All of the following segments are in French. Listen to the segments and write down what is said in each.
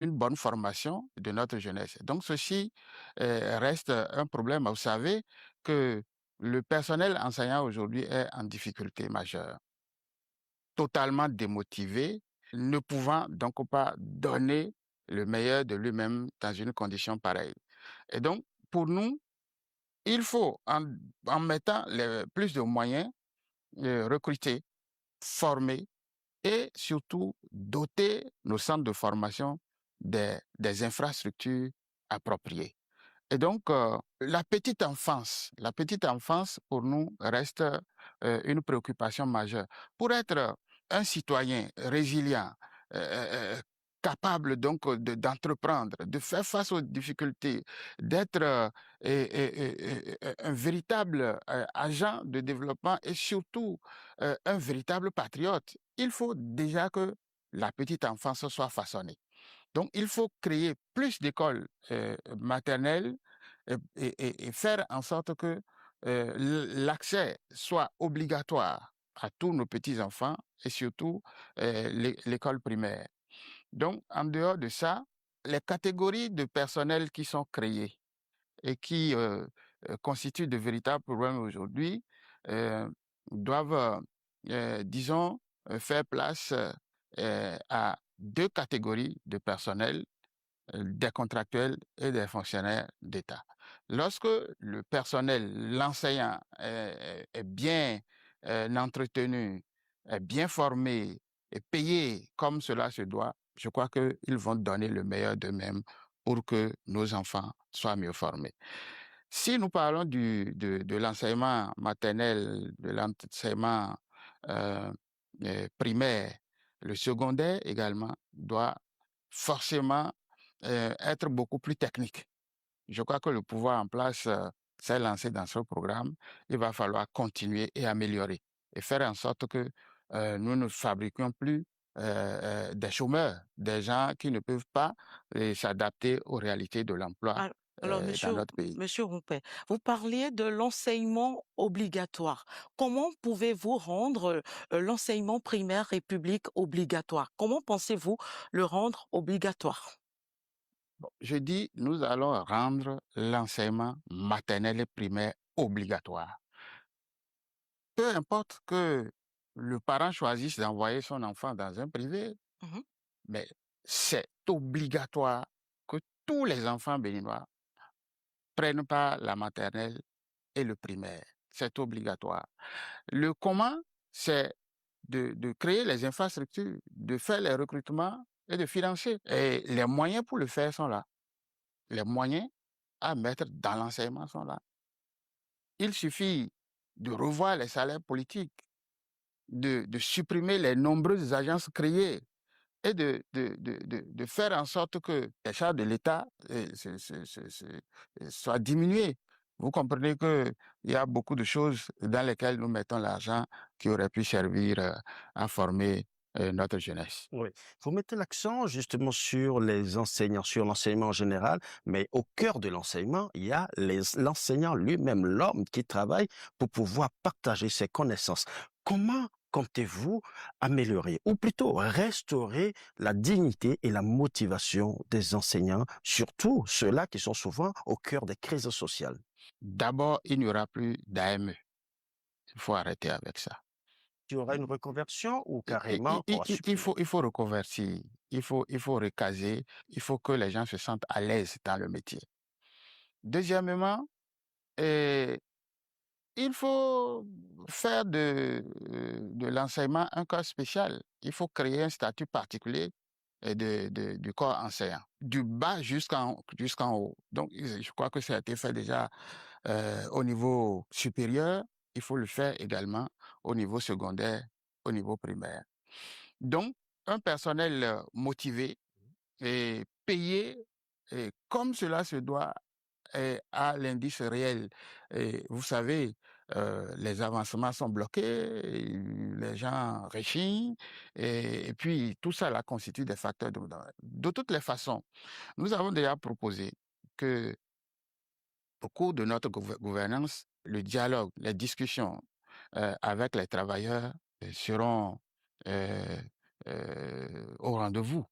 une bonne formation de notre jeunesse. Donc ceci reste un problème. Vous savez que le personnel enseignant aujourd'hui est en difficulté majeure, totalement démotivé, ne pouvant donc pas donner le meilleur de lui-même dans une condition pareille. Et donc, pour nous, il faut, en mettant plus de moyens, recruter, former et surtout doter nos centres de formation des infrastructures appropriées. Et donc, la petite enfance pour nous reste une préoccupation majeure. Pour être un citoyen résilient, euh, euh, capable donc d'entreprendre, de faire face aux difficultés, d'être un véritable agent de développement et surtout un véritable patriote, il faut déjà que la petite enfance soit façonnée. Donc, il faut créer plus d'écoles maternelles et faire en sorte que l'accès soit obligatoire à tous nos petits-enfants et surtout l'école primaire. Donc, en dehors de ça, les catégories de personnel qui sont créées et qui constituent de véritables problèmes aujourd'hui euh, doivent, disons, faire place à deux catégories de personnel des contractuels et des fonctionnaires d'État. Lorsque le personnel, l'enseignant est bien entretenu, est bien formé et payé comme cela se doit, je crois qu'ils vont donner le meilleur d'eux-mêmes pour que nos enfants soient mieux formés. Si nous parlons de l'enseignement maternel, de l'enseignement euh, primaire, le secondaire également doit forcément être beaucoup plus technique. Je crois que le pouvoir en place s'est lancé dans ce programme. Il va falloir continuer et améliorer et faire en sorte que nous ne fabriquions plus des chômeurs, des gens qui ne peuvent pas s'adapter aux réalités de l'emploi Al- Alors, dans notre pays. Monsieur Roumpet, vous parliez de l'enseignement obligatoire. Comment pouvez-vous rendre l'enseignement primaire et public obligatoire? Comment pensez-vous le rendre obligatoire? Je dis, nous allons rendre l'enseignement maternel et primaire obligatoire. Peu importe que le parent choisisse d'envoyer son enfant dans un privé, Mhm. mais c'est obligatoire que tous les enfants béninois prennent pas la maternelle et le primaire. C'est obligatoire. Le comment, c'est de créer les infrastructures, de faire les recrutements et de financer. Et les moyens pour le faire sont là. Les moyens à mettre dans l'enseignement sont là. Il suffit de revoir les salaires politiques, de supprimer les nombreuses agences créées et de faire en sorte que les charges de l'État soient diminuées. Vous comprenez que il y a beaucoup de choses dans lesquelles nous mettons l'argent qui aurait pu servir à former notre jeunesse. Oui. Vous mettez l'accent justement sur les enseignants, sur l'enseignement en général, mais au cœur de l'enseignement, il y a l'enseignant lui-même, l'homme qui travaille pour pouvoir partager ses connaissances. Comment comptez-vous améliorer, ou plutôt restaurer la dignité et la motivation des enseignants, surtout ceux-là qui sont souvent au cœur des crises sociales? D'abord, il n'y aura plus d'AME. Il faut arrêter avec ça. Il y aura une reconversion ou carrément on va supprimer? Il faut reconvertir, il faut recaser, il faut que les gens se sentent à l'aise dans le métier. Deuxièmement, euh, il faut faire de l'enseignement un corps spécial. Il faut créer un statut particulier du corps enseignant, du bas jusqu'en haut. Donc, je crois que ça a été fait déjà au niveau supérieur. Il faut le faire également au niveau secondaire, au niveau primaire. Donc, un personnel motivé et payé et comme cela se doit à l'indice réel. Et vous savez, les avancements sont bloqués, et les gens réchignent, et puis tout ça là constitue des facteurs de toutes les façons. Nous avons déjà proposé que au cours de notre gouvernance, le dialogue, les discussions avec les travailleurs seront euh, au rendez-vous.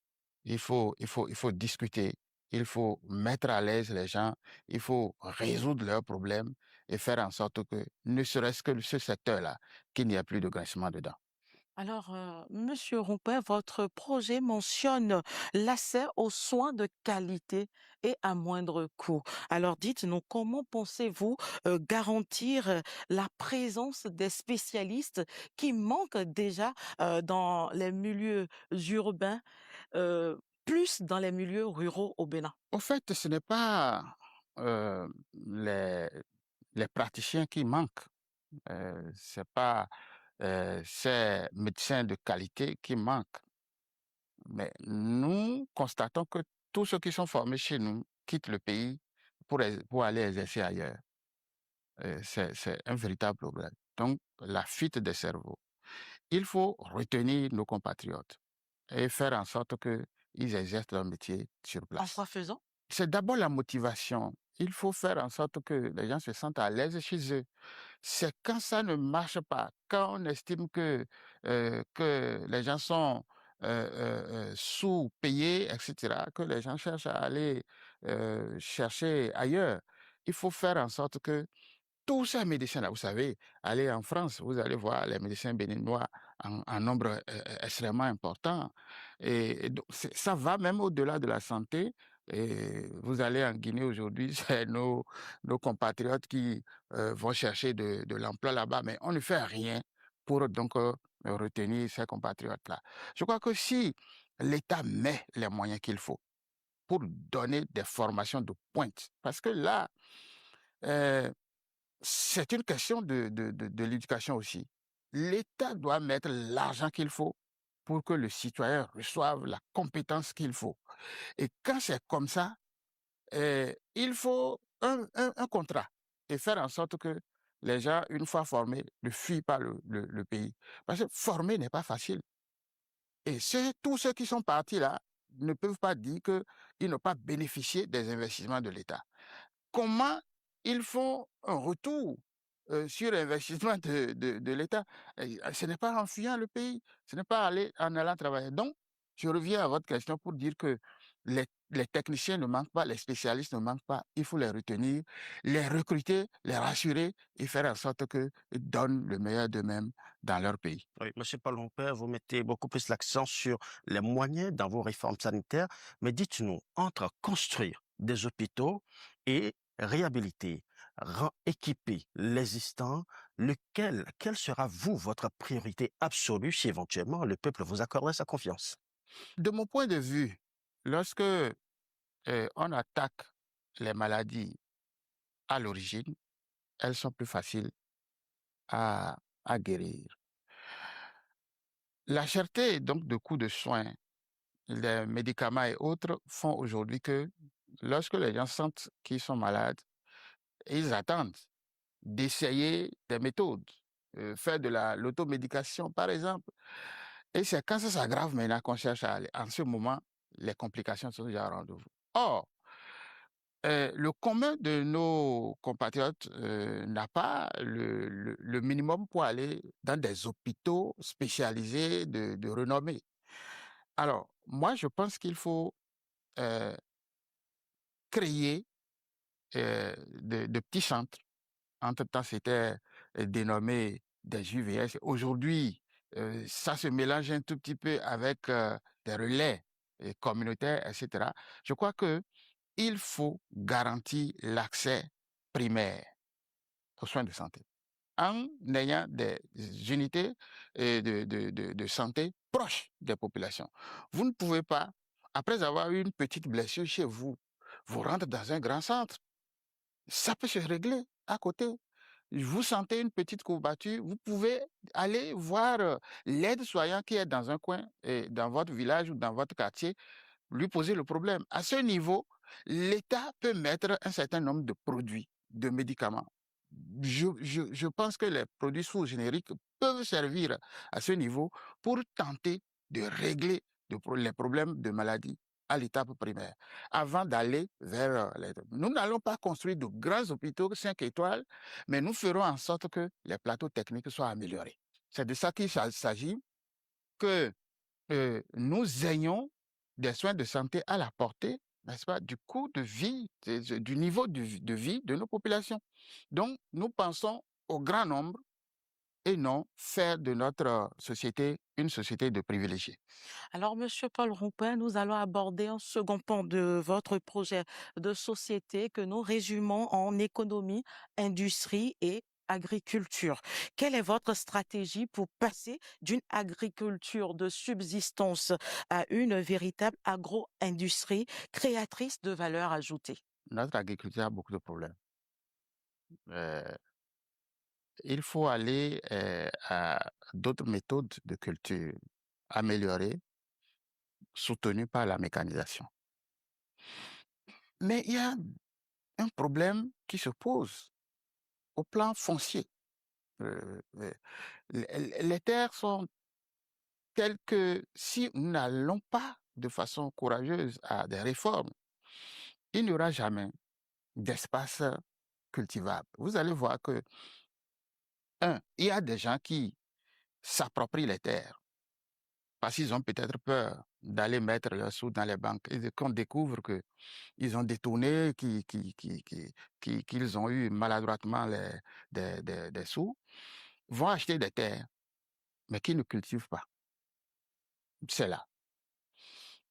il faut discuter, il faut mettre à l'aise les gens, il faut résoudre leurs problèmes et faire en sorte que, ne serait-ce que ce secteur-là, qu'il n'y a plus de grincement dedans. Alors, Monsieur Rompin, votre projet mentionne l'accès aux soins de qualité et à moindre coût. Alors, dites-nous, comment pensez-vous garantir la présence des spécialistes qui manquent déjà dans les milieux urbains, plus dans les milieux ruraux au Bénin? Au fait, ce n'est pas euh, les, les praticiens qui manquent, c'est pas ces médecins de qualité qui manquent. Mais nous constatons que tous ceux qui sont formés chez nous quittent le pays pour aller exercer ailleurs. C'est un véritable problème. Donc, la fuite des cerveaux. Il faut retenir nos compatriotes et faire en sorte qu'ils exercent leur métier sur En place. quoi faisant? C'est d'abord la motivation. Il faut faire en sorte que les gens se sentent à l'aise chez eux. C'est quand ça ne marche pas, quand on estime que les gens sont sous-payés, etc., que les gens cherchent à aller chercher ailleurs. Il faut faire en sorte que tous ces médecins-là, vous savez, allez en France, vous allez voir les médecins béninois en nombre extrêmement important. Et donc, ça va même au-delà de la santé. Et vous allez en Guinée aujourd'hui, c'est nos compatriotes qui vont chercher de l'emploi là-bas, mais on ne fait rien pour donc retenir ces compatriotes-là. Je crois que si l'État met les moyens qu'il faut pour donner des formations de pointe, parce que là, euh, c'est une question de l'éducation aussi. L'État doit mettre l'argent qu'il faut pour que le citoyen reçoive la compétence qu'il faut. Et quand c'est comme ça, il faut un contrat et faire en sorte que les gens, une fois formés, ne fuient pas le pays. Parce que former n'est pas facile. Et tous ceux qui sont partis là ne peuvent pas dire qu'ils n'ont pas bénéficié des investissements de l'État. Comment ils font un retour sur l'investissement de l'État? Ce n'est pas en fuyant le pays, ce n'est pas en allant travailler. Donc, je reviens à votre question pour dire que les techniciens ne manquent pas, les spécialistes ne manquent pas. Il faut les retenir, les recruter, les rassurer et faire en sorte qu'ils donnent le meilleur d'eux-mêmes dans leur pays. Oui, Monsieur Paul-Père, vous mettez beaucoup plus l'accent sur les moyens dans vos réformes sanitaires, mais dites-nous, entre construire des hôpitaux et réhabiliter, équiper l'existant, quelle sera, vous, votre priorité absolue si éventuellement le peuple vous accorderait sa confiance? De mon point de vue, lorsque on attaque les maladies à l'origine, elles sont plus faciles à, à guérir. La cherté donc de coûts de soins, les médicaments et autres font aujourd'hui que lorsque les gens sentent qu'ils sont malades, ils attendent d'essayer des méthodes, faire de l'automédication par exemple. Et c'est quand ça s'aggrave maintenant qu'on cherche à aller. En ce moment, les complications sont déjà au rendez-vous. Or, le commun de nos compatriotes n'a pas le minimum pour aller dans des hôpitaux spécialisés de renommée. Alors, moi, je pense qu'il faut euh, créer de petits centres. Entre-temps, c'était dénommé des UVS. Aujourd'hui, ça se mélange un tout petit peu avec des relais communautaires, etc. Je crois que il faut garantir l'accès primaire aux soins de santé en ayant des unités de santé proches des populations. Vous ne pouvez pas, après avoir eu une petite blessure chez vous, vous rendre dans un grand centre. Ça peut se régler à côté. Vous sentez une petite courbature, vous pouvez aller voir l'aide-soignant qui est dans un coin, dans votre village ou dans votre quartier, lui poser le problème. À ce niveau, l'État peut mettre un certain nombre de produits, de médicaments. Je pense que les produits sous-génériques peuvent servir à ce niveau pour tenter de régler les problèmes de maladie à l'étape primaire, avant d'aller vers Nous n'allons pas construire de grands hôpitaux 5 étoiles, mais nous ferons en sorte que les plateaux techniques soient améliorés. C'est de ça qu'il s'agit, que nous ayons des soins de santé à la portée, n'est-ce pas, du coût de vie, du niveau de vie de nos populations. Donc, nous pensons au grand nombre et non faire de notre société une société de privilégiés. Alors, Monsieur Paul Roupin, nous allons aborder un second pan de votre projet de société que nous résumons en économie, industrie et agriculture. Quelle est votre stratégie pour passer d'une agriculture de subsistance à une véritable agro-industrie créatrice de valeur ajoutée? Notre agriculture a beaucoup de problèmes. Euh, il faut aller à d'autres méthodes de culture améliorées, soutenues par la mécanisation. Mais il y a un problème qui se pose au plan foncier. Euh, euh, les terres sont telles que si nous n'allons pas de façon courageuse à des réformes, il n'y aura jamais d'espace cultivable. Vous allez voir que, il y a des gens qui s'approprient les terres parce qu'ils ont peut-être peur d'aller mettre leurs sous dans les banques et qu'on découvre qu'ils ont détourné, qu'ils ont eu maladroitement des sous, vont acheter des terres, mais qui ne cultivent pas. C'est là.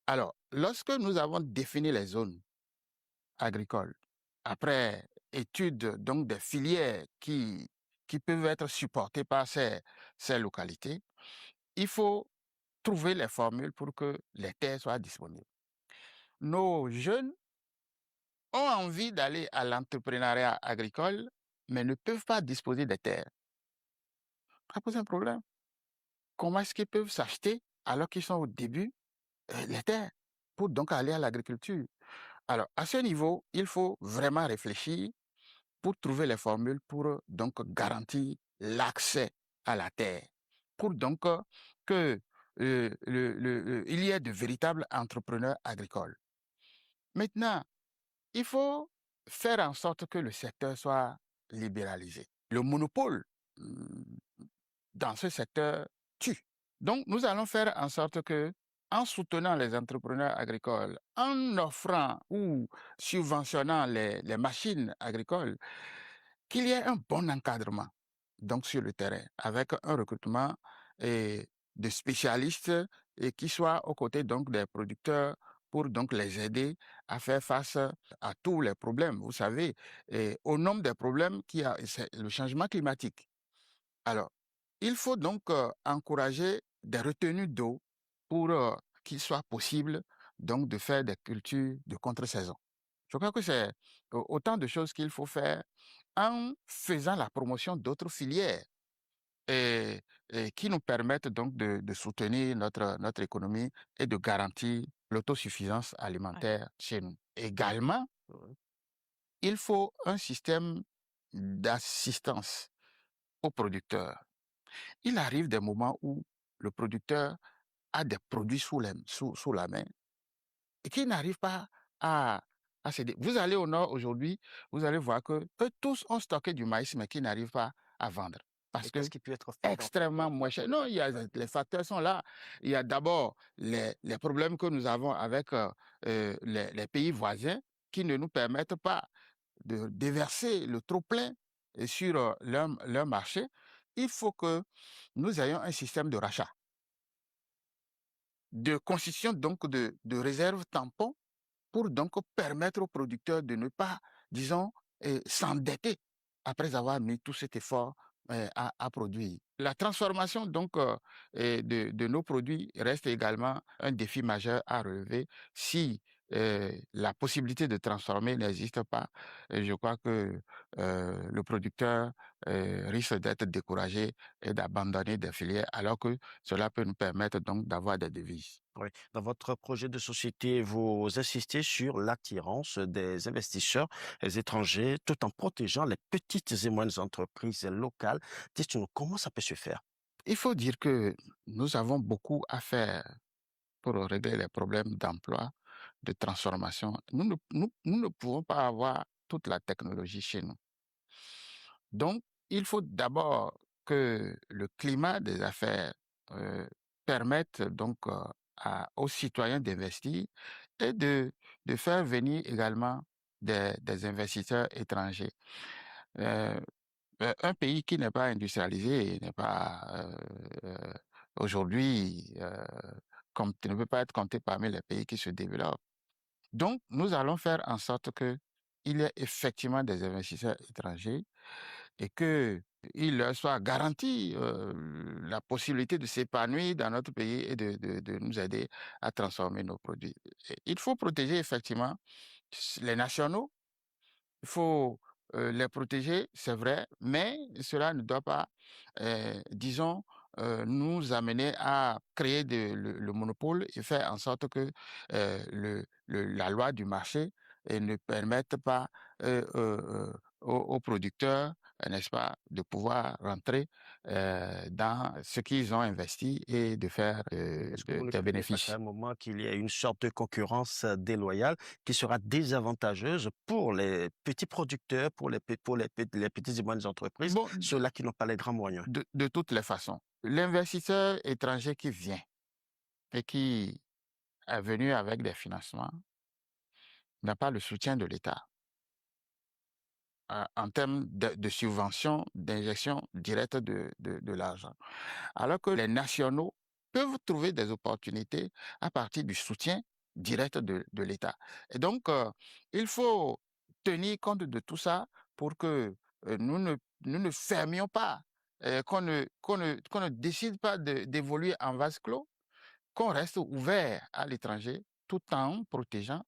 Alors, lorsque nous avons défini les zones agricoles, après étude donc des filières qui peuvent être supportées par ces localités, il faut trouver les formules pour que les terres soient disponibles. Nos jeunes ont envie d'aller à l'entrepreneuriat agricole, mais ne peuvent pas disposer des terres. Ça pose un problème. Comment est-ce qu'ils peuvent s'acheter alors qu'ils sont au début les terres pour donc aller à l'agriculture? Alors, à ce niveau, il faut vraiment réfléchir pour trouver les formules pour donc garantir l'accès à la terre, pour donc que il y ait de véritables entrepreneurs agricoles. Maintenant, il faut faire en sorte que le secteur soit libéralisé. Le monopole dans ce secteur tue. Donc, nous allons faire en sorte que, en soutenant les entrepreneurs agricoles, en offrant ou subventionnant les machines agricoles, qu'il y ait un bon encadrement donc sur le terrain, avec un recrutement de spécialistes et qui soient aux côtés donc des producteurs pour donc les aider à faire face à tous les problèmes. Vous savez, au nombre des problèmes qu'il y a, c'est le changement climatique. Alors, il faut donc encourager des retenues d'eau pour qu'il soit possible donc de faire des cultures de contre-saison. Je crois que c'est autant de choses qu'il faut faire en faisant la promotion d'autres filières et, et qui nous permettent donc de soutenir notre économie et de garantir l'autosuffisance Ouais. alimentaire chez nous. Également, il faut un système d'assistance aux producteurs. Il arrive des moments où le producteur a des produits sous la main et qui n'arrive pas à, à céder. Vous allez au nord aujourd'hui, vous allez voir que eux tous ont stocké du maïs, mais qui n'arrivent pas à vendre parce Et qu'est-ce que qui peut être fait dans ce extrêmement moins cher. Non, les facteurs sont là. Il y a d'abord les problèmes que nous avons avec les pays voisins qui ne nous permettent pas de déverser le trop-plein sur leur marché. Il faut que nous ayons un système de rachat, de constitution donc de réserves tampons pour donc permettre aux producteurs de ne pas, disons, s'endetter après avoir mis tout cet effort à produire. La transformation donc de nos produits reste également un défi majeur à relever. Si la possibilité de transformer n'existe pas, je crois que le producteur risque d'être découragé et d'abandonner des filières, alors que cela peut nous permettre donc d'avoir des devises. Oui. Dans votre projet de société, vous insistez sur l'attirance des investisseurs étrangers tout en protégeant les petites et moyennes entreprises locales. Dites-nous comment ça peut se faire? Il faut dire que nous avons beaucoup à faire pour régler les problèmes d'emploi, de transformation. Nous ne pouvons pas avoir toute la technologie chez nous. Donc, il faut d'abord que le climat des affaires euh, permette donc aux citoyens d'investir et de faire venir également des investisseurs étrangers. Euh, un pays qui n'est pas industrialisé n'est pas aujourd'hui ne peut pas être compté parmi les pays qui se développent. Donc, nous allons faire en sorte que il y ait effectivement des investisseurs étrangers et que il leur soit garanti la possibilité de s'épanouir dans notre pays et de nous aider à transformer nos produits. Et il faut protéger effectivement les nationaux, il faut les protéger, c'est vrai, mais cela ne doit pas, disons, nous amener à créer le monopole et faire en sorte que la loi du marché ne permette pas aux producteurs, n'est-ce pas, de pouvoir rentrer dans ce qu'ils ont investi et de faire Est-ce que vous ne des craignez pas qu'à bénéfices. un moment qu'il y ait une sorte de concurrence déloyale qui sera désavantageuse pour les petits producteurs, les petites et moyennes entreprises, Bon, ceux-là qui n'ont pas les grands moyens? de toutes les façons, l'investisseur étranger qui vient et qui est venu avec des financements n'a pas le soutien de l'État en termes de subvention, d'injection directe de l'argent. Alors que les nationaux peuvent trouver des opportunités à partir du soutien direct de l'État. Et donc, il faut tenir compte de tout ça pour que nous ne fermions pas, qu'on ne décide pas d'évoluer en vase clos, qu'on reste ouvert à l'étranger tout en protégeant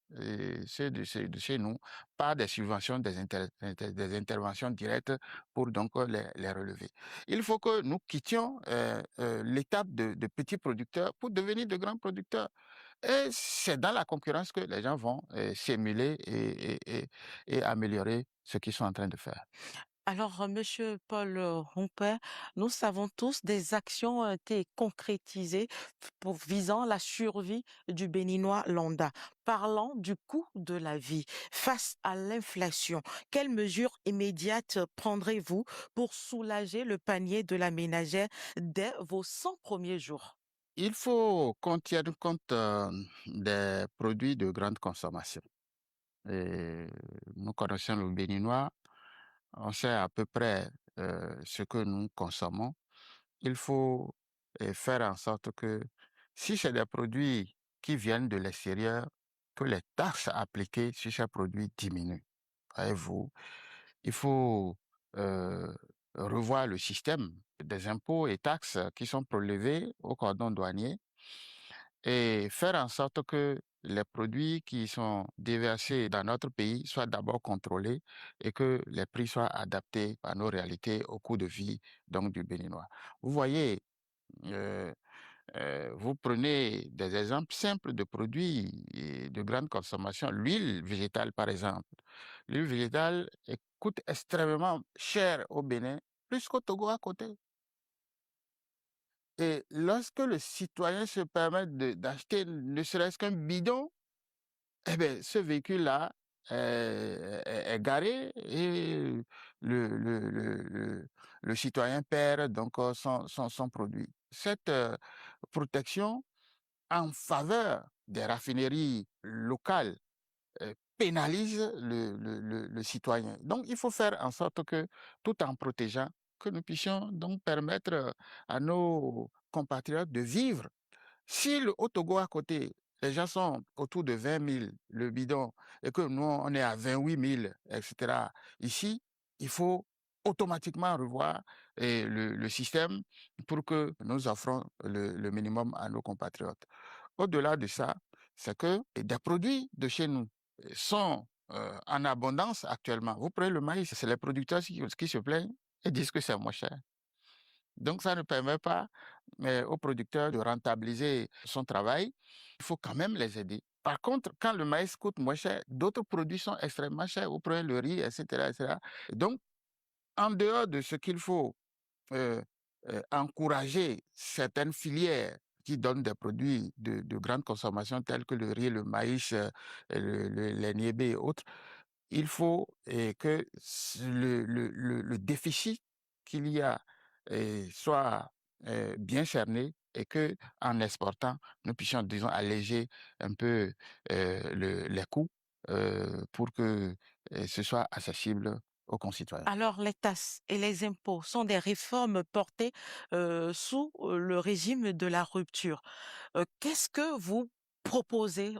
ceux de chez nous par des subventions, des interventions directes pour donc les relever. Il faut que nous quittions l'étape de petits producteurs pour devenir de grands producteurs. Et c'est dans la concurrence que les gens vont s'émuler et améliorer ce qu'ils sont en train de faire. Alors, Monsieur Paul Rompin, nous savons tous des actions ont été concrétisées pour visant la survie du Béninois lambda. Parlant du coût de la vie face à l'inflation, quelles mesures immédiates prendrez-vous pour soulager le panier de la ménagère dès vos 100 premiers jours? Il faut qu'on tienne compte des produits de grande consommation. Et nous connaissons le Béninois, on sait à peu près ce que nous consommons. Il faut faire en sorte que si c'est des produits qui viennent de l'extérieur, que les taxes appliquées sur ces produits diminuent. Voyez-vous, il faut euh, revoir le système des impôts et taxes qui sont prélevés au cordon douanier et faire en sorte que les produits qui sont déversés dans notre pays soient d'abord contrôlés et que les prix soient adaptés à nos réalités, au coût de vie donc du Béninois. Vous voyez, euh, vous prenez des exemples simples de produits de grande consommation, l'huile végétale par exemple. L'huile végétale coûte extrêmement cher au Bénin, plus qu'au Togo à côté. Et lorsque le citoyen se permet d'acheter ne serait-ce qu'un bidon, eh bien, ce véhicule-là est garé et le citoyen perd donc son produit. Cette protection en faveur des raffineries locales pénalise le citoyen. Donc, il faut faire en sorte que, tout en protégeant, que nous puissions donc permettre à nos compatriotes de vivre. Si au Togo à côté, les gens sont autour de 20 000 le bidon et que nous, on est à 28 000, etc., ici, il faut automatiquement revoir le système pour que nous offrons le minimum à nos compatriotes. Au-delà de ça, c'est que des produits de chez nous sont en abondance actuellement. Vous prenez le maïs, c'est les producteurs qui se plaignent et disent que c'est moins cher. Donc, ça ne permet pas aux producteurs de rentabiliser son travail. Il faut quand même les aider. Par contre, quand le maïs coûte moins cher, d'autres produits sont extrêmement chers. Vous prenez le riz, etc., etc. Donc, en dehors de ce qu'il faut euh, encourager certaines filières qui donnent des produits de grande consommation tels que le riz, le maïs, les niébés et autres, il faut que le déficit qu'il y a soit bien cerné et que en exportant, nous puissions, disons, alléger un peu les coûts pour que ce soit accessible aux concitoyens. Alors, les taxes et les impôts sont des réformes portées sous le régime de la rupture. Qu'est-ce que vous proposerez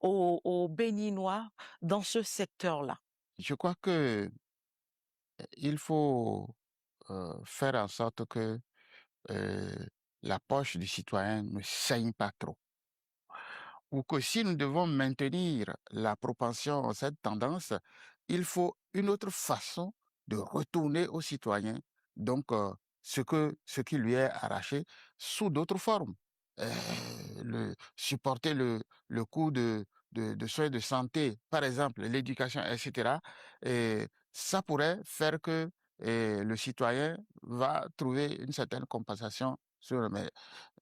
aux Béninois dans ce secteur-là? Je crois que il faut faire en sorte que euh, la poche du citoyen ne saigne pas trop. Ou que si nous devons maintenir la propension, cette tendance, il faut une autre façon de retourner au citoyen, donc ce qui lui est arraché sous d'autres formes. Euh, supporter le coût de soins de santé, par exemple, l'éducation, etc. Et ça pourrait faire que le citoyen va trouver une certaine compensation sur, mais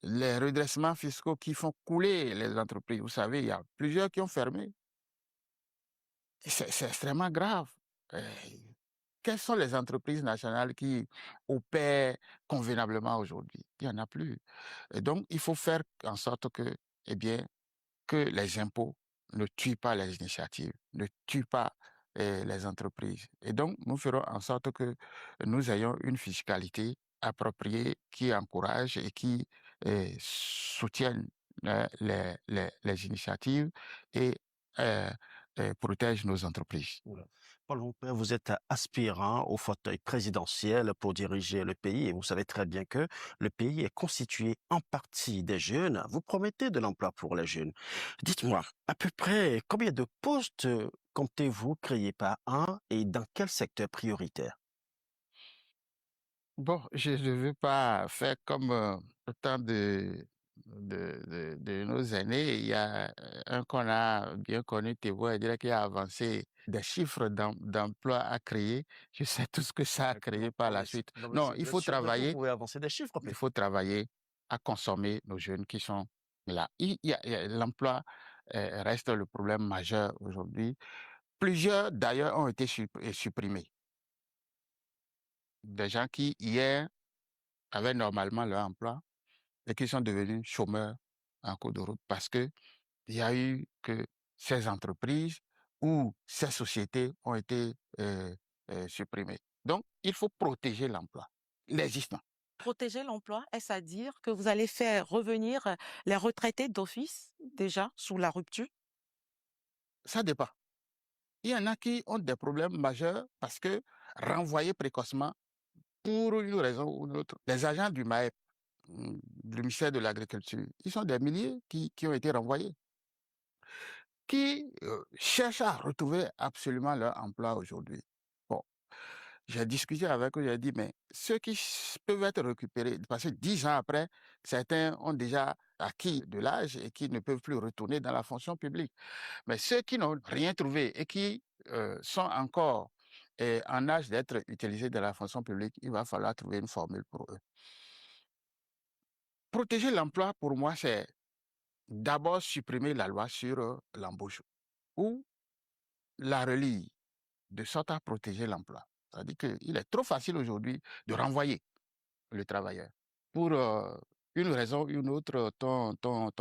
les redressements fiscaux qui font couler les entreprises. Vous savez, il y a plusieurs qui ont fermé. Et c'est extrêmement grave. Euh, Quelles sont les entreprises nationales qui opèrent convenablement aujourd'hui? Il n'y en a plus. Et donc, il faut faire en sorte que, eh bien, que les impôts ne tuent pas les initiatives, ne tuent pas les entreprises. Et donc, nous ferons en sorte que nous ayons une fiscalité appropriée qui encourage et qui soutienne les initiatives et euh, protège nos entreprises. Oula. Paul Rompin, vous êtes aspirant au fauteuil présidentiel pour diriger le pays et vous savez très bien que le pays est constitué en partie des jeunes. Vous promettez de l'emploi pour les jeunes. Dites-moi, à peu près combien de postes comptez-vous créer par an et dans quel secteur prioritaire? Bon, je ne veux pas faire comme au temps de nos aînés. Il y a un qu'on a bien connu, Théo, il dirait qu'il a avancé des chiffres d'emplois à créer. Je sais tout ce que ça a créé Exactement. par la suite. Non, mais Non, vous êtes sûr que vous pouvez avancer des chiffres, il peut-être? faut travailler à consommer nos jeunes qui sont là. L'emploi reste le problème majeur aujourd'hui. Plusieurs, d'ailleurs, ont été supprimés. Des gens qui, hier, avaient normalement leur emploi et qui sont devenus chômeurs en cours de route parce que il y a eu que ces entreprises ou ces sociétés ont été supprimées. Donc, il faut protéger l'emploi, l'existant. Protéger l'emploi, est-ce à dire que vous allez faire revenir les retraités d'office déjà sous la rupture? Ça dépend. Il y en a qui ont des problèmes majeurs parce que renvoyés précocement pour une raison ou une autre. Les agents du MAEP, du ministère de l'Agriculture, ils sont des milliers qui ont été renvoyés, qui cherchent à retrouver absolument leur emploi aujourd'hui. Bon, j'ai discuté avec eux, j'ai dit, mais ceux qui peuvent être récupérés, parce que 10 ans après, certains ont déjà acquis de l'âge et qui ne peuvent plus retourner dans la fonction publique. Mais ceux qui n'ont rien trouvé et qui sont encore en âge d'être utilisés dans la fonction publique, il va falloir trouver une formule pour eux. Protéger l'emploi, pour moi, c'est d'abord supprimer la loi sur l'embauche ou la relire de sorte à protéger l'emploi. C'est-à-dire qu'il est trop facile aujourd'hui de renvoyer le travailleur. Pour une raison ou une autre, ton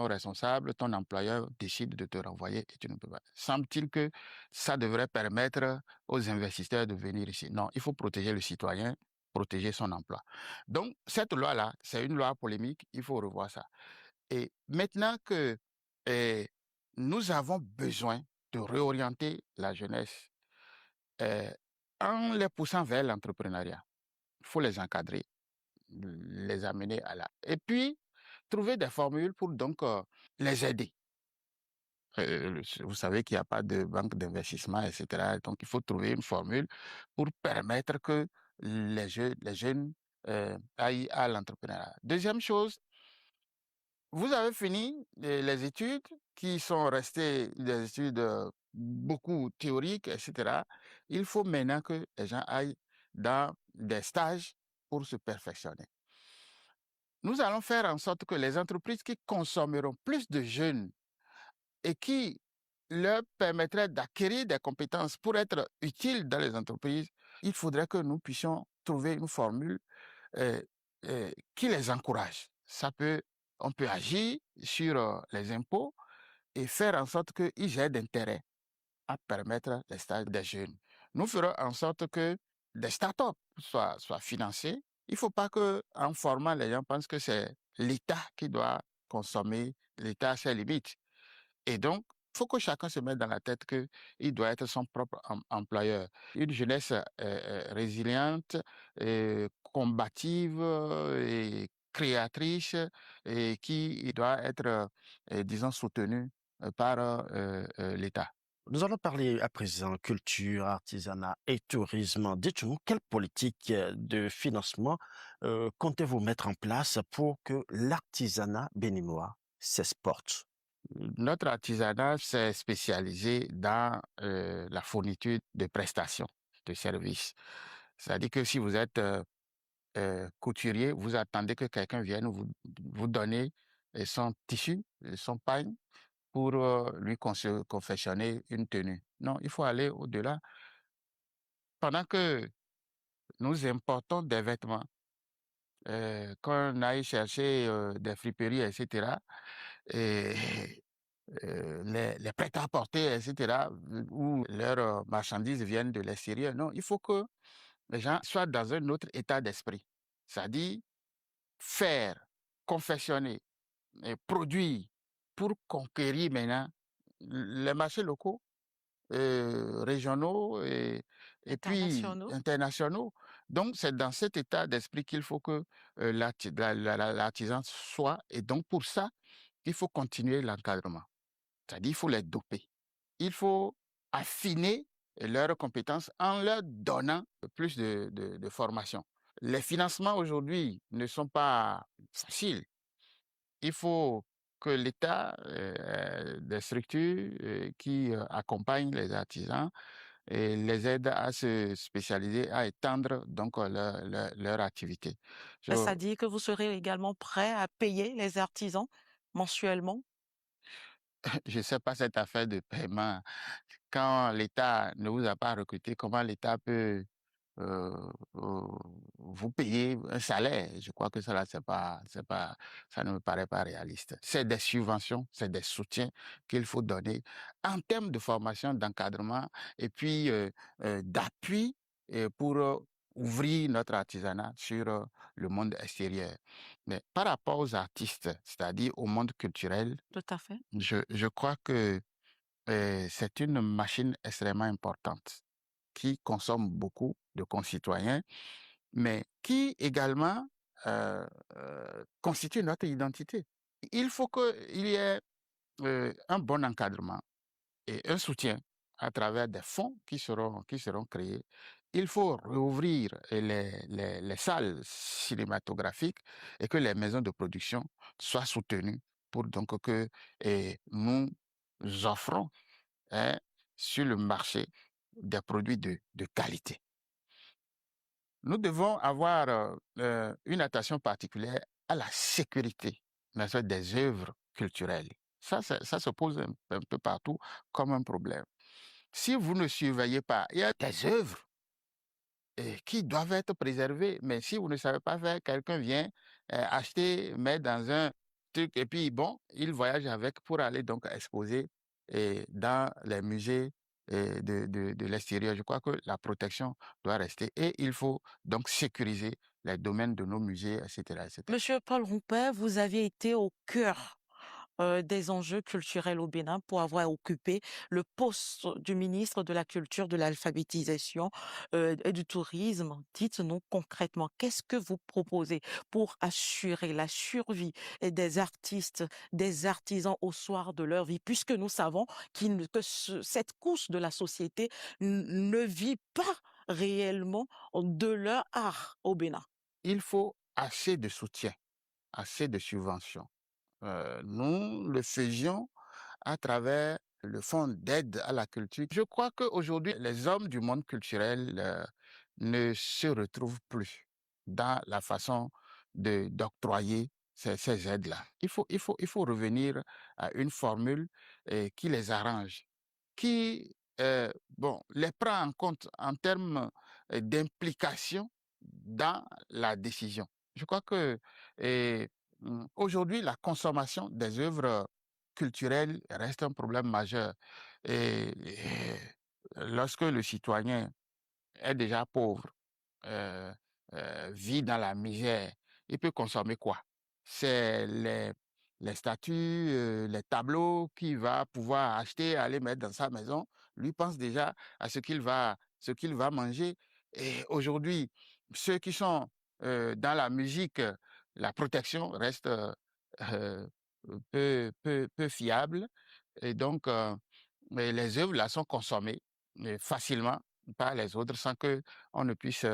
responsable, ton employeur décide de te renvoyer et tu ne peux pas. Semble-t-il que ça devrait permettre aux investisseurs de venir ici. Non, il faut protéger le citoyen, protéger son emploi. Donc, cette loi-là, c'est une loi polémique, il faut revoir ça. Et maintenant que eh, nous avons besoin de réorienter la jeunesse euh, en les poussant vers l'entrepreneuriat, il faut les encadrer, les amener à là. Et puis, trouver des formules pour donc les aider. Vous savez qu'il n'y a pas de banque d'investissement, etc. Donc, il faut trouver une formule pour permettre que les jeunes aillent à l'entrepreneuriat. Deuxième chose, vous avez fini les études qui sont restées des études beaucoup théoriques, etc. Il faut maintenant que les gens aillent dans des stages pour se perfectionner. Nous allons faire en sorte que les entreprises qui consommeront plus de jeunes et qui leur permettraient d'acquérir des compétences pour être utiles dans les entreprises, il faudrait que nous puissions trouver une formule euh, qui les encourage. on peut agir sur les impôts et faire en sorte qu'ils aient d'intérêt à permettre les stages des jeunes. Nous ferons en sorte que des startups soient financées. Il ne faut pas qu'en formant, les gens pensent que c'est l'État qui doit consommer, l'État a ses limites. Et donc, il faut que chacun se mette dans la tête qu'il doit être son propre employeur. Une jeunesse résiliente, combative et créatrice et qui doit être, disons, soutenue par l'État. Nous allons parler à présent culture, artisanat et tourisme. Dites-nous, quelle politique de financement comptez-vous mettre en place pour que l'artisanat béninois s'exporte? Notre artisanat s'est spécialisé dans la fourniture de prestations, de services. C'est-à-dire que si vous êtes couturier, vous attendez que quelqu'un vienne vous donner son tissu, son pagne, pour lui confectionner une tenue. Non, il faut aller au-delà. Pendant que nous importons des vêtements, qu'on aille chercher des friperies, etc., et, les prêt-à-porter, etc., où leurs marchandises viennent de l'extérieur. Non, il faut que les gens soient dans un autre état d'esprit. C'est-à-dire faire, confectionner, et produire pour conquérir maintenant les marchés locaux, régionaux et puis Internationaux? internationaux. Donc, c'est dans cet état d'esprit qu'il faut que l'artisan soit. Et donc, pour ça, il faut continuer l'encadrement. C'est-à-dire, il faut les doper. Il faut affiner leurs compétences en leur donnant plus de formation. Les financements aujourd'hui ne sont pas faciles. Il faut que l'État, des structures qui accompagnent les artisans et les aident à se spécialiser, à étendre donc leur activité. Je C'est-à-dire que vous serez également prêt à payer les artisans mensuellement? je sais pas cette affaire de paiement. Quand l'État ne vous a pas recruté, comment l'État peut vous payer un salaire? Je crois que ça là, ça ne me paraît pas réaliste. C'est des subventions, c'est des soutiens qu'il faut donner en termes de formation, d'encadrement et puis d'appui pour ouvrir notre artisanat sur le monde extérieur. Mais par rapport aux artistes, c'est-à-dire au monde culturel, Tout à fait. je crois que c'est une machine extrêmement importante qui consomme beaucoup de concitoyens, mais qui également constitue notre identité. Il faut qu'il y ait un bon encadrement et un soutien à travers des fonds qui seront créés. Il faut rouvrir les salles cinématographiques et que les maisons de production soient soutenues pour donc que nous offrons, hein, sur le marché des produits de qualité. Nous devons avoir une attention particulière à la sécurité, bien sûr, des œuvres culturelles. Ça se pose un peu partout comme un problème. Si vous ne surveillez pas, il y a des œuvres qui doivent être préservées, mais si vous ne savez pas faire, quelqu'un vient acheter, mettre dans un truc, et puis bon, il voyage avec pour aller donc exposer dans les musées de l'extérieur. Je crois que la protection doit rester et il faut donc sécuriser les domaines de nos musées, etc., etc. Monsieur Paul Roupet, vous avez été au cœur des enjeux culturels au Bénin pour avoir occupé le poste du ministre de la Culture, de l'Alphabétisation et du Tourisme. Dites-nous concrètement, qu'est-ce que vous proposez pour assurer la survie des artistes, des artisans au soir de leur vie, puisque nous savons cette couche de la société ne vit pas réellement de leur art au Bénin. Il faut assez de soutien, assez de subventions. Nous le faisions à travers le fonds d'aide à la culture. Je crois qu'aujourd'hui, les hommes du monde culturel ne se retrouvent plus dans la façon d'octroyer ces aides-là. Il faut revenir à une formule qui les arrange, qui bon, les prend en compte en termes d'implication dans la décision. Je crois que Aujourd'hui, la consommation des œuvres culturelles reste un problème majeur. Et lorsque le citoyen est déjà pauvre, euh, vit dans la misère, il peut consommer quoi? C'est les statues, les tableaux qu'il va pouvoir acheter, aller mettre dans sa maison. Lui pense déjà à ce qu'il va manger. Et aujourd'hui, ceux qui sont dans la musique, la protection reste euh, peu fiable. Et donc, mais les œuvres là sont consommées facilement par les autres sans que on ne puisse,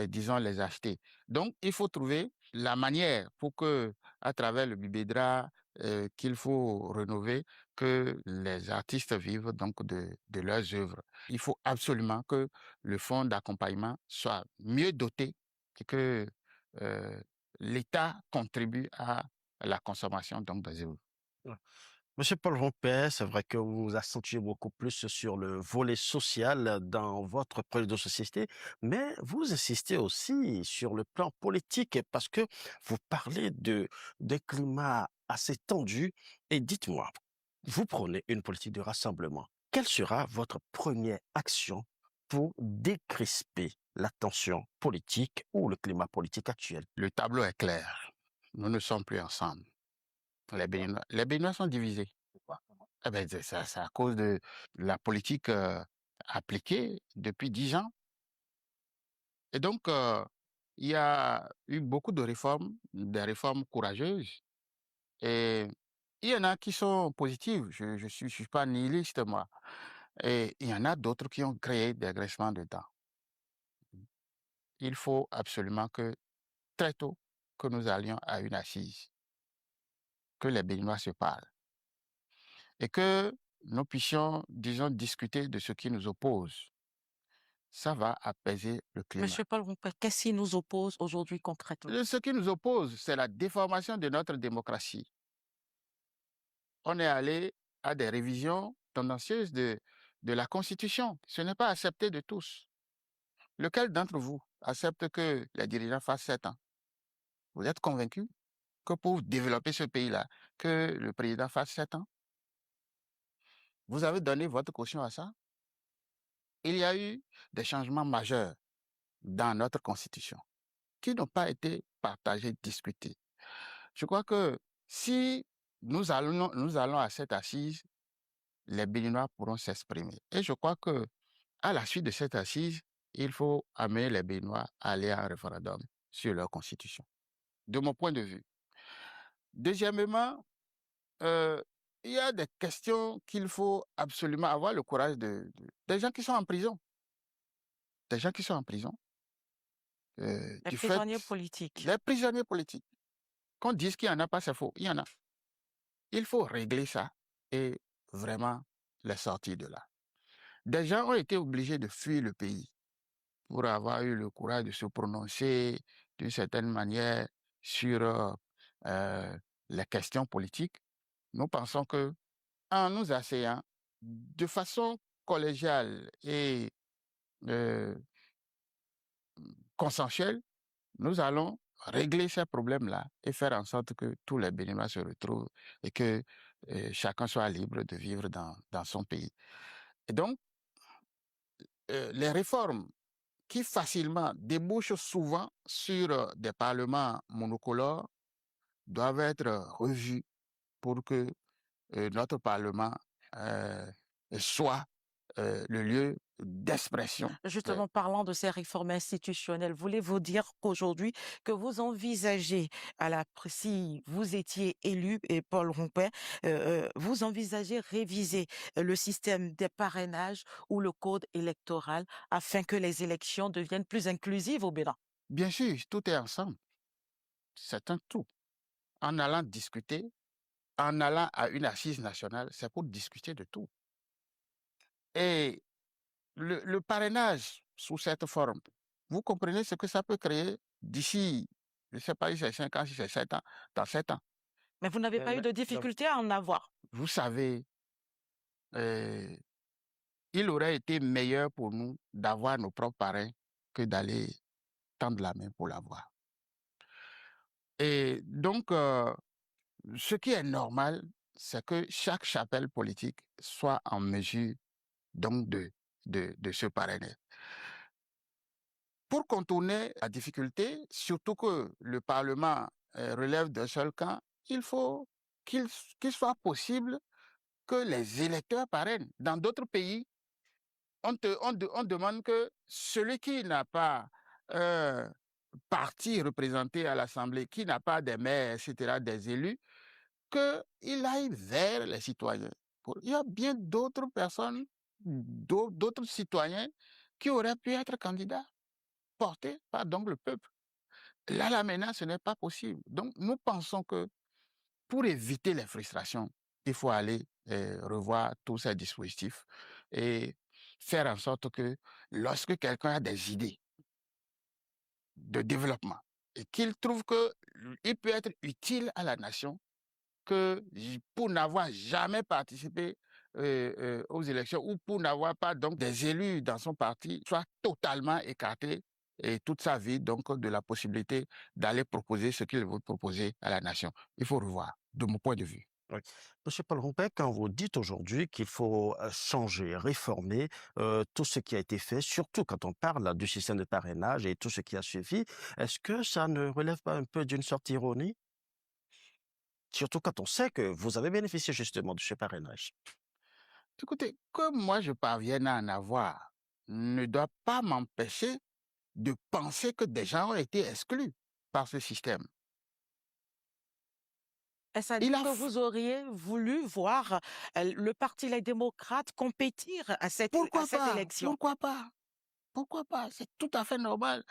disons, les acheter. Donc, il faut trouver la manière pour que, à travers le Bibédra, qu'il faut rénover, que les artistes vivent donc de leurs œuvres. Il faut absolument que le fonds d'accompagnement soit mieux doté et que euh, l'État contribue à la consommation donc des œuvres. Monsieur Paul Rompet, c'est vrai que vous vous accentuez beaucoup plus sur le volet social dans votre projet de société, mais vous insistez aussi sur le plan politique parce que vous parlez de climat assez tendu. Et dites-moi, vous prenez une politique de rassemblement. Quelle sera votre première action pour décrisper la tension politique ou le climat politique actuel? Le tableau est clair. Nous ne sommes plus ensemble. Les Béninois sont divisés. Eh ben, c'est à cause de la politique appliquée depuis 10 ans. Et donc, il y a eu beaucoup de réformes, des réformes courageuses. Et il y en a qui sont positives. Je suis pas nihiliste, moi. Et il y en a d'autres qui ont créé des graissements de dents. Il faut absolument que, très tôt, que nous allions à une assise, que les Béninois se parlent et que nous puissions, disons, discuter de ce qui nous oppose. Ça va apaiser le climat. Monsieur Paul Rompet, qu'est-ce qui nous oppose aujourd'hui concrètement? Ce qui nous oppose, c'est la déformation de notre démocratie. On est allé à des révisions tendancieuses de la Constitution. Ce n'est pas accepté de tous. Lequel d'entre vous accepte que les dirigeants fassent 7 ans? Vous êtes convaincu que pour développer ce pays-là, que le président fasse 7 ans? Vous avez donné votre caution à ça? Il y a eu des changements majeurs dans notre Constitution qui n'ont pas été partagés, discutés. Je crois que si nous allons à cette assise, les Béninois pourront s'exprimer. Et je crois que à la suite de cette assise, il faut amener les Béninois à aller à un référendum sur leur constitution, de mon point de vue. Deuxièmement, euh, il y a des questions qu'il faut absolument avoir le courage des gens qui sont en prison, des gens qui sont en prison, Les du fait prisonniers politiques. des prisonniers politiques. Qu'on dise qu'il n'y en a pas, c'est faux. Il y en a. Il faut régler ça et vraiment les sortir de là. Des gens ont été obligés de fuir le pays pour avoir eu le courage de se prononcer d'une certaine manière sur euh, les questions politiques. Nous pensons que en nous asseyant de façon collégiale et euh, consensuelle, nous allons régler ces problèmes-là et faire en sorte que tous les Béninois se retrouvent et que chacun soit libre de vivre dans son pays. Et donc, les réformes qui facilement débouchent souvent sur des parlements monocolores doivent être revues pour que notre Parlement euh, soit le lieu d'expression. Justement, parlant de ces réformes institutionnelles, voulez-vous dire qu'aujourd'hui, que vous envisagez, si vous étiez élu, et Paul Rompet, vous envisagez réviser le système des parrainages ou le code électoral afin que les élections deviennent plus inclusives au Bénin? Bien sûr, tout est ensemble. C'est un tout. En allant discuter, en allant à une assise nationale, c'est pour discuter de tout. Et le parrainage sous cette forme, vous comprenez ce que ça peut créer d'ici, je ne sais pas si c'est 5 ans, si c'est 7 ans, dans 7 ans. Mais vous n'avez pas eu de difficulté à en avoir. Vous savez, euh, il aurait été meilleur pour nous d'avoir nos propres parrains que d'aller tendre la main pour l'avoir. Et donc, ce qui est normal, c'est que chaque chapelle politique soit en mesure donc de se parrainer. Pour contourner la difficulté, surtout que le Parlement relève d'un seul camp, il faut qu'il qu'il soit possible que les électeurs parrainent. Dans d'autres pays, on demande que celui qui n'a pas un parti représenté à l'Assemblée, qui n'a pas des maires, etc., des élus, qu'il aille vers les citoyens. Il y a bien d'autres personnes, d'autres citoyens qui auraient pu être candidats, portés par donc le peuple. Là, maintenant, ce n'est pas possible. Donc, nous pensons que pour éviter les frustrations, il faut aller revoir tous ces dispositifs et faire en sorte que lorsque quelqu'un a des idées de développement et qu'il trouve qu'il peut être utile à la nation, que pour n'avoir jamais participé aux élections ou pour n'avoir pas donc des élus dans son parti, soit totalement écarté et toute sa vie donc de la possibilité d'aller proposer ce qu'il veut proposer à la nation. Il faut revoir, de mon point de vue. Oui. Monsieur Paul Roupet, quand vous dites aujourd'hui qu'il faut changer, réformer tout ce qui a été fait, surtout quand on parle là, du système de parrainage et tout ce qui a suivi, est-ce que ça ne relève pas un peu d'une sorte d'ironie? Surtout quand on sait que vous avez bénéficié justement de ce parrainage. Écoutez, que moi je parvienne à en avoir ne doit pas m'empêcher de penser que des gens ont été exclus par ce système. Est-ce à Il dire a que vous auriez voulu voir le Parti Les Démocrates compétir à Pourquoi cette pas? élection? Pourquoi pas? Pourquoi pas? C'est tout à fait normal.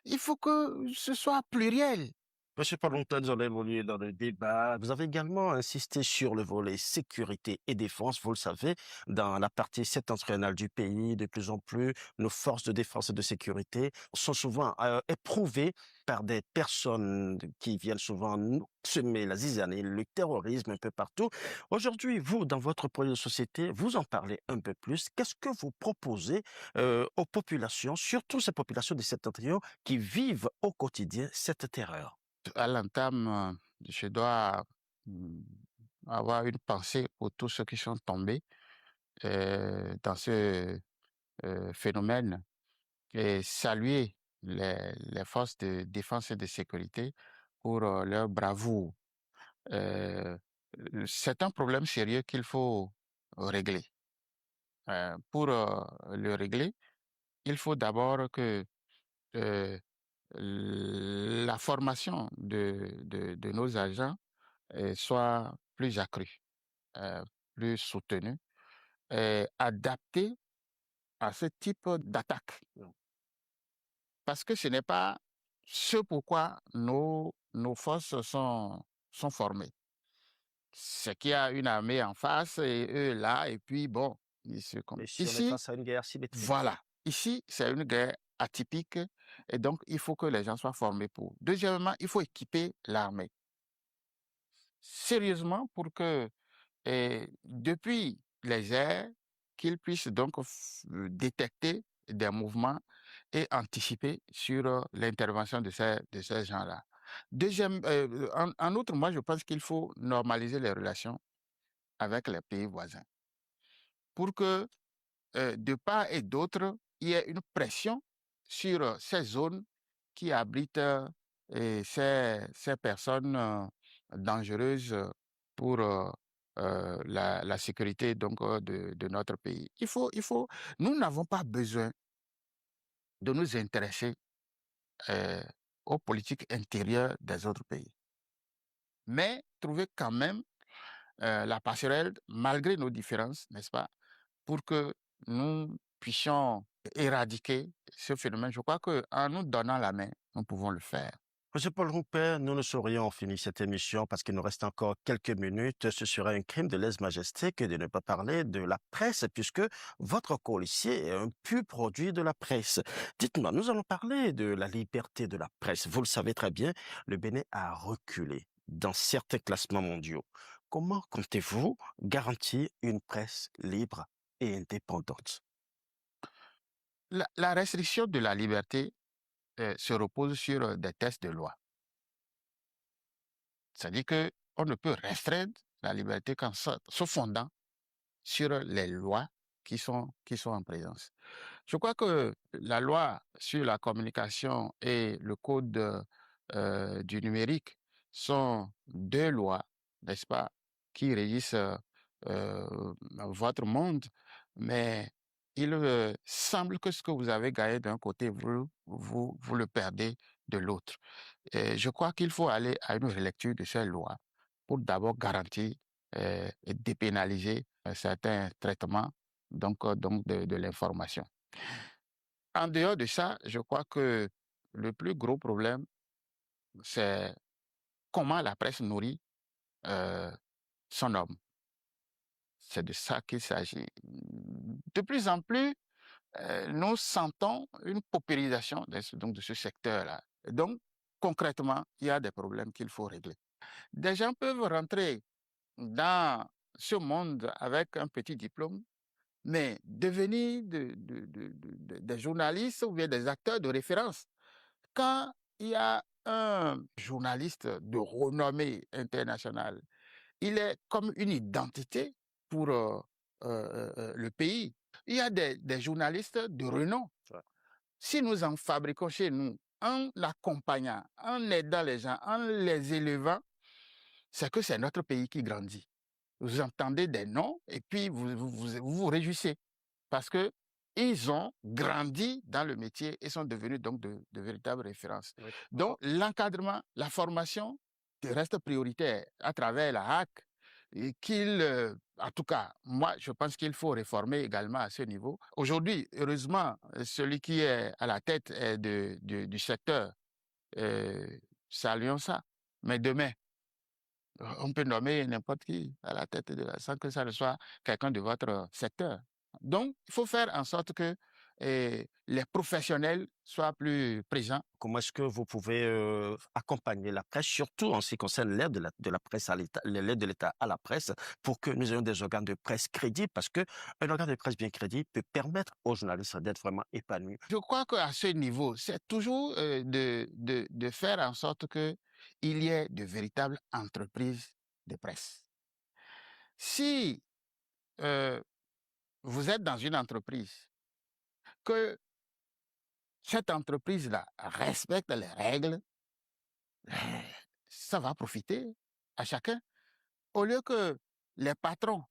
Il faut que ce soit pluriel. Monsieur Parentin, nous allons évoluer dans le débat. Vous avez également insisté sur le volet sécurité et défense. Vous le savez, dans la partie septentrionale du pays, de plus en plus, nos forces de défense et de sécurité sont souvent éprouvées par des personnes qui viennent souvent nous semer la zizanie, le terrorisme un peu partout. Aujourd'hui, vous, dans votre projet de société, vous en parlez un peu plus. Qu'est-ce que vous proposez aux populations, surtout ces populations du septentrion qui vivent au quotidien cette terreur? À l'entame, je dois mm, avoir une pensée pour tous ceux qui sont tombés dans ce phénomène et saluer les forces de défense et de sécurité pour leur bravoure. Euh, c'est un problème sérieux qu'il faut régler. Pour le régler, il faut d'abord que euh, la formation de nos agents soit plus accrue, plus soutenue, adaptée à ce type d'attaque. Parce que ce n'est pas ce pourquoi nos forces sont formées. C'est qu'il y a une armée en face et eux là, et puis bon, Mais si on est ici, face à une guerre symétrique. voilà. Ici, c'est une guerre atypique et donc il faut que les gens soient formés pour. Deuxièmement, il faut équiper l'armée sérieusement pour que, depuis les airs, qu'ils puissent donc détecter des mouvements et anticiper sur l'intervention de ces gens-là. En outre, moi, je pense qu'il faut normaliser les relations avec les pays voisins pour que de part et d'autre, il y a une pression sur ces zones qui abritent ces personnes dangereuses pour la sécurité donc, de notre pays. Nous n'avons pas besoin de nous intéresser euh, aux politiques intérieures des autres pays, mais trouver quand même la passerelle, malgré nos différences, n'est-ce pas, pour que nous puissions éradiquer ce phénomène. Je crois qu'en nous donnant la main, nous pouvons le faire. Monsieur Paul Roupet, nous ne saurions finir cette émission parce qu'il nous reste encore quelques minutes. Ce serait un crime de lèse-majesté que de ne pas parler de la presse puisque votre call ici est un pur produit de la presse. Dites-moi, nous allons parler de la liberté de la presse. Vous le savez très bien, le Bénin a reculé dans certains classements mondiaux. Comment comptez-vous garantir une presse libre et indépendante? La restriction de la liberté se repose sur des textes de loi. C'est-à-dire qu'on ne peut restreindre la liberté qu'en se fondant sur les lois qui sont en présence. Je crois que la loi sur la communication et le code du numérique sont deux lois, n'est-ce pas, qui régissent votre monde, mais il semble que ce que vous avez gagné d'un côté, vous le perdez de l'autre. Et je crois qu'il faut aller à une relecture de ces lois pour d'abord garantir et dépénaliser certains traitements donc de l'information. En dehors de ça, je crois que le plus gros problème, c'est comment la presse nourrit euh, son homme. C'est de ça qu'il s'agit. De plus en plus, nous sentons une paupérisation de ce secteur-là. Donc, concrètement, il y a des problèmes qu'il faut régler. Des gens peuvent rentrer dans ce monde avec un petit diplôme, mais devenir des journalistes ou bien des acteurs de référence. Quand il y a un journaliste de renommée internationale, il est comme une identité pour le pays. Il y a des journalistes de renom. Ouais. Si nous en fabriquons chez nous, en l'accompagnant, en aidant les gens, en les élevant, c'est que c'est notre pays qui grandit. Vous entendez des noms et puis vous réjouissez parce que ils ont grandi dans le métier et sont devenus donc de véritables références. Oui. Donc, l'encadrement, la formation reste prioritaire à travers la HAC et en tout cas, moi, je pense qu'il faut réformer également à ce niveau. Aujourd'hui, heureusement, celui qui est à la tête du secteur, euh, saluons ça. Mais demain, on peut nommer n'importe qui à la tête sans que ça ne soit quelqu'un de votre secteur. Donc, il faut faire en sorte que les professionnels soient plus présents. Comment est-ce que vous pouvez accompagner la presse, surtout en ce qui concerne l'aide de la presse à l'État, l'aide de l'État à la presse, pour que nous ayons des organes de presse crédibles, parce que un organe de presse bien crédible peut permettre aux journalistes d'être vraiment épanouis. Je crois qu'à ce niveau, c'est toujours de faire en sorte qu'il y ait de véritables entreprises de presse. Si euh, vous êtes dans une entreprise, que cette entreprise-là respecte les règles, ça va profiter à chacun. Au lieu que les patrons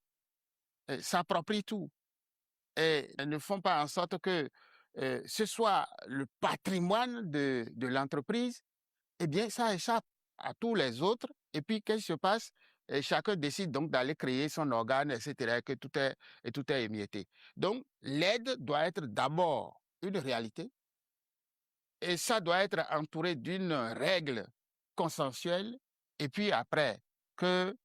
s'approprient tout et ne font pas en sorte que ce soit le patrimoine de l'entreprise, eh bien, ça échappe à tous les autres. Et puis, qu'est-ce qui se passe? Et chacun décide donc d'aller créer son organe, etc., et tout est émietté. Donc, l'aide doit être d'abord une réalité et ça doit être entouré d'une règle consensuelle. Et puis après, que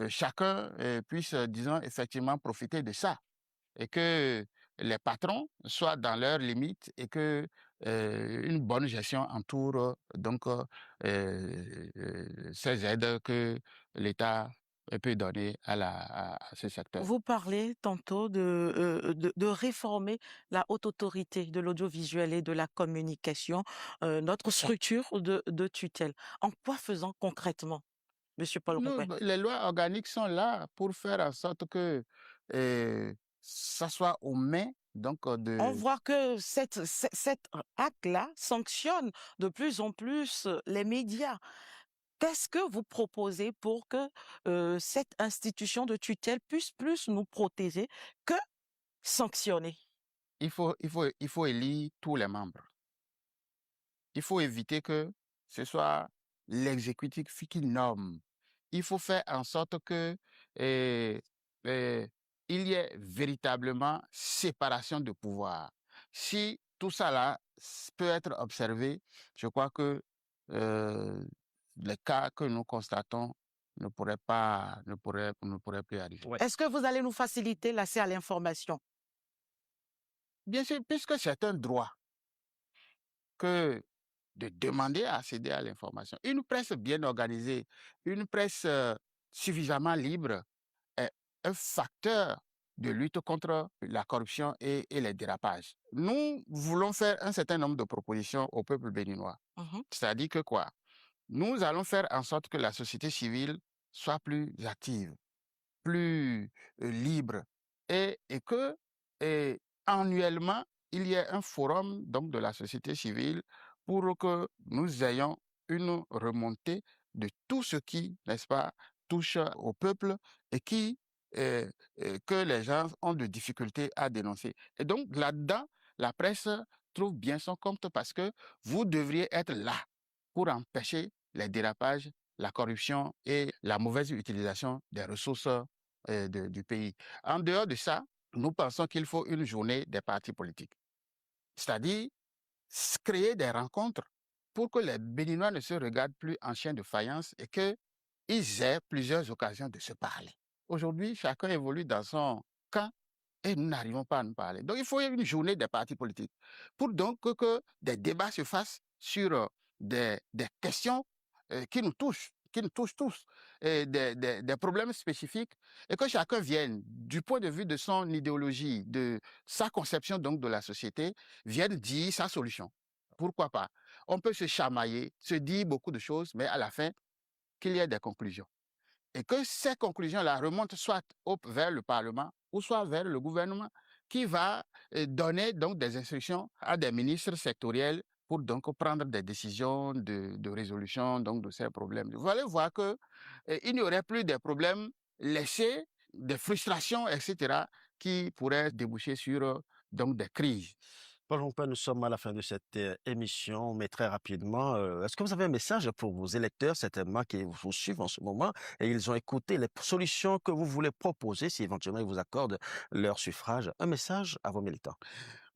chacun puisse, disons, effectivement profiter de ça et que les patrons soient dans leurs limites et que une bonne gestion entoure donc ces aides que l'État peut donner à ce secteur. Vous parlez tantôt de réformer la haute autorité de l'audiovisuel et de la communication, notre structure de tutelle. En quoi faisant concrètement, Monsieur Paul Rouet? Les lois organiques sont là pour faire en sorte que ça soit aux mains donc On de... voit que cet acte-là sanctionne de plus en plus les médias. Qu'est-ce que vous proposez pour que cette institution de tutelle puisse plus nous protéger que sanctionner? Il faut élire tous les membres. Il faut éviter que ce soit l'exécutif qui nomme. Il faut faire en sorte que euh, euh, il y ait véritablement séparation de pouvoir. Si tout ça là peut être observé, je crois que euh, les cas que nous constatons ne pourraient plus arriver. Ouais. Est-ce que vous allez nous faciliter l'accès à l'information? Bien sûr, puisque c'est un droit que de demander à accéder à l'information. Une presse bien organisée, une presse suffisamment libre est un facteur de lutte contre la corruption et les dérapages. Nous voulons faire un certain nombre de propositions au peuple béninois. Mhm. C'est-à-dire que quoi? nous allons faire en sorte que la société civile soit plus active, plus libre et que et annuellement, il y ait un forum donc de la société civile pour que nous ayons une remontée de tout ce qui, n'est-ce pas, touche au peuple et qui que les gens ont de difficultés à dénoncer. Et donc là-dedans, la presse trouve bien son compte parce que vous devriez être là pour empêcher les dérapages, la corruption et la mauvaise utilisation des ressources du pays. En dehors de ça, nous pensons qu'il faut une journée des partis politiques, c'est-à-dire créer des rencontres pour que les Béninois ne se regardent plus en chien de faïence et qu'ils aient plusieurs occasions de se parler. Aujourd'hui, chacun évolue dans son camp et nous n'arrivons pas à nous parler. Donc, il faut une journée des partis politiques pour donc que des débats se fassent sur des questions qui nous touchent tous, et des problèmes spécifiques, et que chacun vienne, du point de vue de son idéologie, de sa conception donc de la société, vienne dire sa solution. Pourquoi pas? On peut se chamailler, se dire beaucoup de choses, mais à la fin, qu'il y ait des conclusions et que ces conclusions-là remontent soit vers le Parlement ou soit vers le gouvernement qui va donner donc des instructions à des ministres sectoriels pour donc prendre des décisions de résolution donc de ces problèmes. Vous allez voir que il n'y aurait plus de problèmes laissés, des frustrations, etc., qui pourraient déboucher sur donc des crises. Paul Rompin, nous sommes à la fin de cette émission, mais très rapidement, est-ce que vous avez un message pour vos électeurs, certainement, qui vous suivent en ce moment, et ils ont écouté les solutions que vous voulez proposer, si éventuellement ils vous accordent leur suffrage? Un message à vos militants.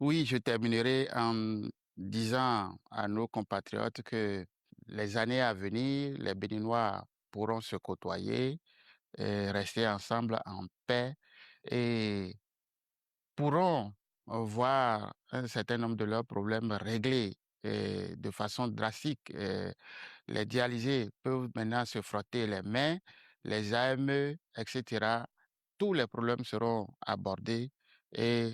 Oui, je terminerai en disant à nos compatriotes que les années à venir, les Béninois pourront se côtoyer et rester ensemble en paix et pourront voir un certain nombre de leurs problèmes réglés de façon drastique. Les dialysés peuvent maintenant se frotter les mains, les AME, etc. Tous les problèmes seront abordés et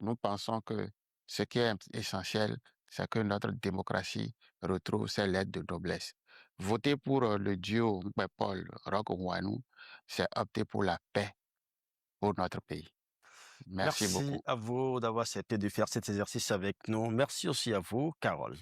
nous pensons que ce qui est essentiel, c'est que notre démocratie retrouve ses lettres de noblesse. Voter pour le duo Paul Roch Ouanou, c'est opter pour la paix pour notre pays. Merci Merci beaucoup. à vous d'avoir accepté de faire cet exercice avec nous. Merci aussi à vous, Carole.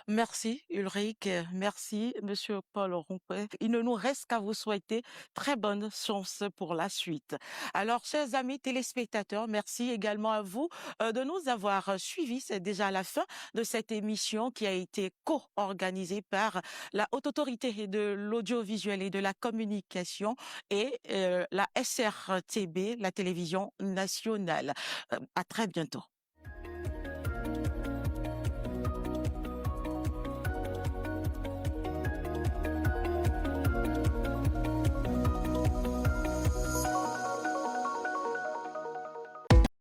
Merci Ulrich, merci Monsieur Paul Rompé. Il ne nous reste qu'à vous souhaiter très bonne chance pour la suite. Alors, chers amis téléspectateurs, merci également à vous de nous avoir suivis. C'est déjà la fin de cette émission qui a été co-organisée par la Haute Autorité de l'Audiovisuel et de la Communication et la SRTB, la télévision nationale. À très bientôt.